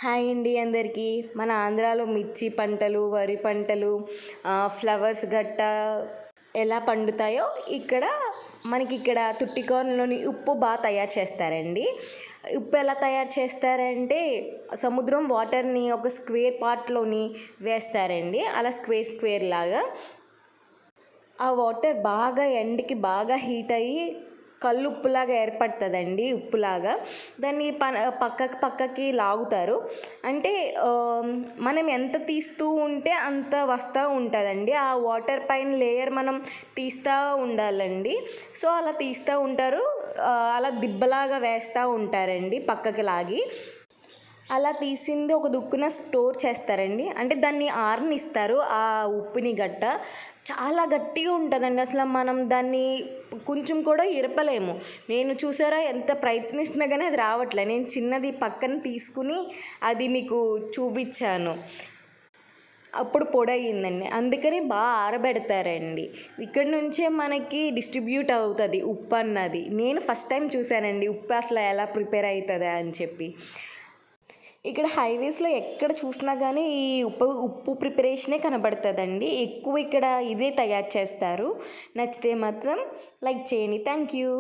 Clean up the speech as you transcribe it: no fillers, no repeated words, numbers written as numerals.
Hi అండి అందరికీ. మన ఆంధ్రాలో మిర్చి పంటలు, వరి పంటలు, ఫ్లవర్స్ గట్ట ఎలా పండుతాయో మనకి ఇక్కడ తుట్టికోనలోని ఉప్పు బాగా తయారు చేస్తారండి. ఉప్పు ఎలా తయారు చేస్తారంటే సముద్రం వాటర్ని ఒక స్క్వేర్ పార్ట్లోని వేస్తారండి. అలా స్క్వేర్ స్క్వేర్ లాగా ఆ వాటర్ బాగా ఎండకి బాగా హీట్ అయ్యి కల్లుప్పులాగా ఏర్పడుతుందండి. ఉప్పులాగా దాన్ని పక్కకి లాగుతారు. అంటే మనం ఎంత తీస్తూ ఉంటే అంత వస్తూ ఉంటుందండి. ఆ వాటర్ పైన లేయర్ మనం తీస్తూ ఉండాలండి. సో అలా తీస్తూ ఉంటారు. అలా దిబ్బలాగా వేస్తూ ఉంటారండి పక్కకి లాగి. అలా తీసింది ఒక దుక్కున స్టోర్ చేస్తారండి. అంటే దాన్ని ఆరనిస్తారు. ఆ ఉప్పుని గట్ట చాలా గట్టిగా ఉంటుందండి. అసలు మనం దాన్ని కొంచెం కూడా ఇరపలేము. నేను చూసారా ఎంత ప్రయత్నిస్తున్నా కానీ అది రావట్లే. నేను చిన్నది పక్కన తీసుకుని అది మీకు చూపించాను. అప్పుడు పొడయిందండి. అందుకని బాగా ఆరబెడతారండి. ఇక్కడ నుంచే మనకి డిస్ట్రిబ్యూట్ అవుతుంది ఉప్పు అన్నది. నేను ఫస్ట్ టైం చూశానండి ఉప్పు అసలు ఎలా ప్రిపేర్ అవుతుందా అని చెప్పి. ఇక్కడ హైవేస్లో ఎక్కడ చూసినా కానీ ఈ ఉప్పు ప్రిపరేషనే కనబడుతుందండి. ఎక్కువ ఇక్కడ ఇదే తయారు చేస్తారు. నచ్చితే మాత్రం లైక్ చేయండి. Thank you.